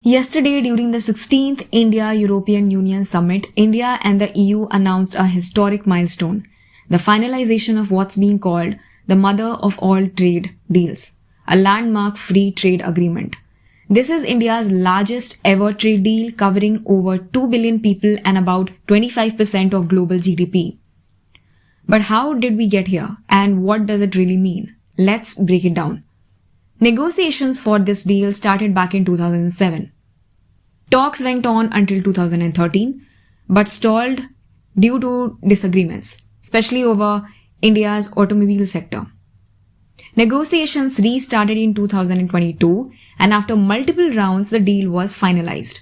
Yesterday, during the 16th India-European Union Summit, India and the EU announced a historic milestone, the finalization of what's being called the mother of all trade deals, a landmark free trade agreement. This is India's largest ever trade deal covering over 2 billion people and about 25% of global GDP. But how did we get here and what does it really mean? Let's break it down. Negotiations for this deal started back in 2007. Talks went on until 2013, but stalled due to disagreements, especially over India's automobile sector. Negotiations restarted in 2022, and after multiple rounds, the deal was finalized.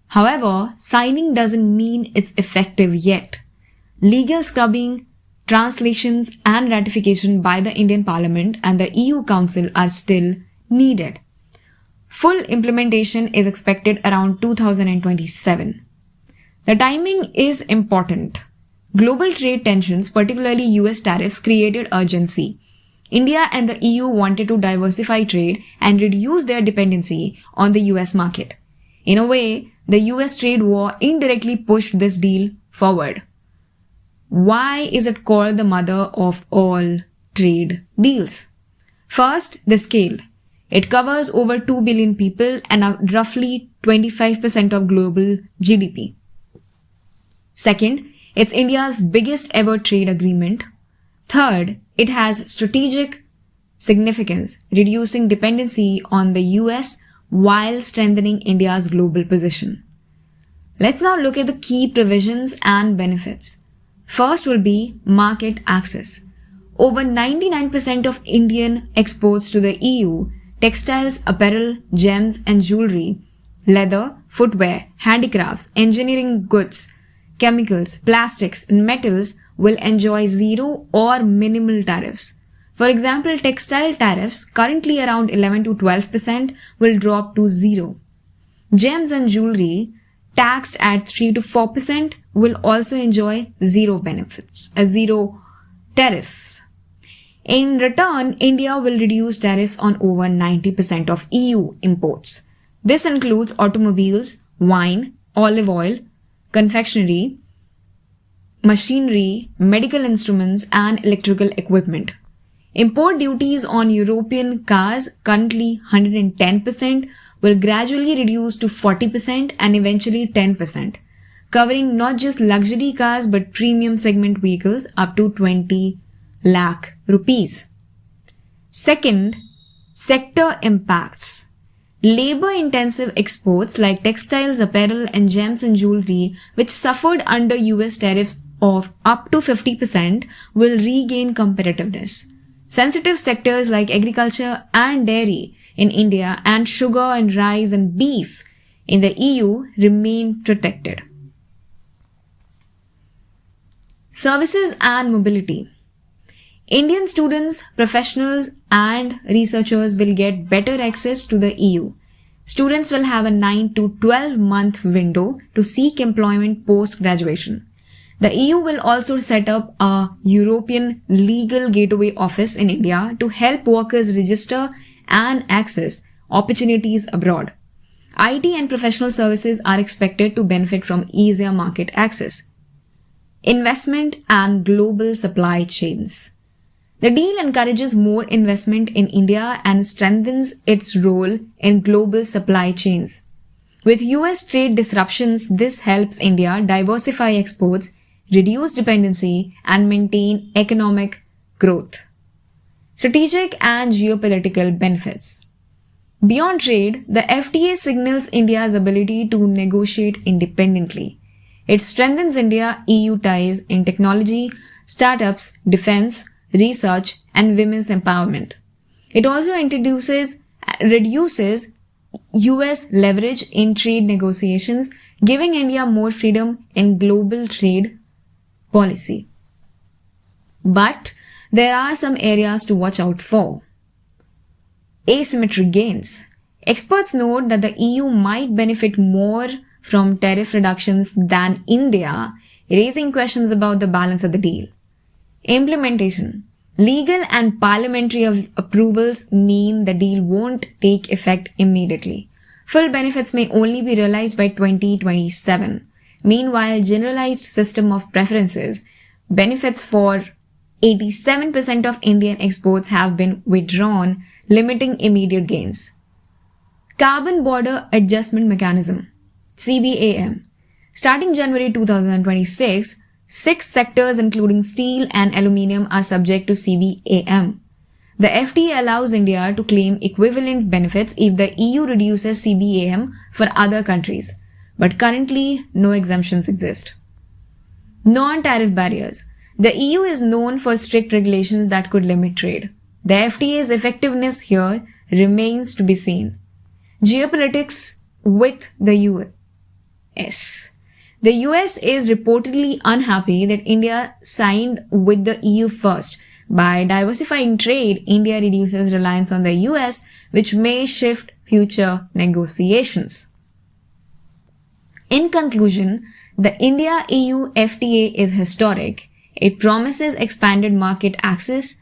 However, signing doesn't mean it's effective yet. Legal scrubbing, translations and ratification by the Indian Parliament and the EU Council are still needed. Full implementation is expected around 2027. The timing is important. Global trade tensions, particularly US tariffs, created urgency. India and the EU wanted to diversify trade and reduce their dependency on the US market. In a way, the US trade war indirectly pushed this deal forward. Why is it called the mother of all trade deals? First, the scale. It covers over 2 billion people and roughly 25% of global GDP. Second, it's India's biggest ever trade agreement. Third, it has strategic significance, reducing dependency on the US while strengthening India's global position. Let's now look at the key provisions and benefits. First will be market access. Over 99% of Indian exports to the EU, textiles, apparel, gems and jewelry, leather, footwear, handicrafts, engineering goods, chemicals, plastics and metals will enjoy zero or minimal tariffs. For example, textile tariffs, currently around 11 to 12%, will drop to zero. Gems and jewelry, taxed at 3 to 4%, will also enjoy zero tariffs. In return, India will reduce tariffs on over 90% of EU imports. This includes automobiles, wine, olive oil, confectionery, machinery, medical instruments, and electrical equipment. Import duties on European cars, currently 110%, will gradually reduce to 40% and eventually 10%, covering not just luxury cars but premium segment vehicles up to 20 lakh rupees. Second, sector impacts. Labor-intensive exports like textiles, apparel and gems and jewelry, which suffered under US tariffs of up to 50%, will regain competitiveness. Sensitive sectors like agriculture and dairy in India and sugar and rice and beef in the EU remain protected. Services and mobility. Indian students, professionals and researchers will get better access to the EU. Students will have a 9 to 12 month window to seek employment post-graduation. The EU will also set up a European legal gateway office in India to help workers register and access opportunities abroad. IT and professional services are expected to benefit from easier market access. Investment and global supply chains. The deal encourages more investment in India and strengthens its role in global supply chains. With US trade disruptions, this helps India diversify exports, reduce dependency, and maintain economic growth. Strategic and geopolitical benefits. Beyond trade, the FTA signals India's ability to negotiate independently. It strengthens India-EU ties in technology, startups, defense, research, and women's empowerment. It also reduces US leverage in trade negotiations, giving India more freedom in global trade policy. But there are some areas to watch out for. Asymmetry gains. Experts note that the EU might benefit more from tariff reductions than India, raising questions about the balance of the deal. Implementation. Legal and parliamentary approvals mean the deal won't take effect immediately. Full benefits may only be realized by 2027. Meanwhile, generalized system of preferences benefits for 87% of Indian exports have been withdrawn, limiting immediate gains. Carbon Border Adjustment Mechanism (CBAM). Starting January 2026, 6 sectors including steel and aluminium are subject to CBAM. The FTA allows India to claim equivalent benefits if the EU reduces CBAM for other countries, but currently no exemptions exist. Non-tariff barriers. The EU is known for strict regulations that could limit trade. The FTA's effectiveness here remains to be seen. Geopolitics with the US. The US is reportedly unhappy that India signed with the EU first. By diversifying trade, India reduces reliance on the US, which may shift future negotiations. In conclusion, the India-EU FTA is historic. It promises expanded market access,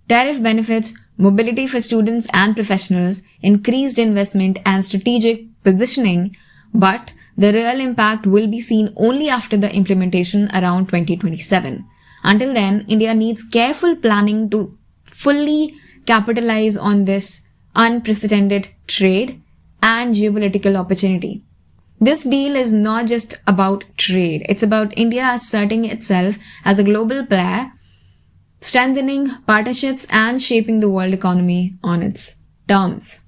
tariff benefits, mobility for students and professionals, increased investment and strategic positioning, but the real impact will be seen only after the implementation around 2027. Until then, India needs careful planning to fully capitalize on this unprecedented trade and geopolitical opportunity. This deal is not just about trade. It's about India asserting itself as a global player, strengthening partnerships and shaping the world economy on its terms.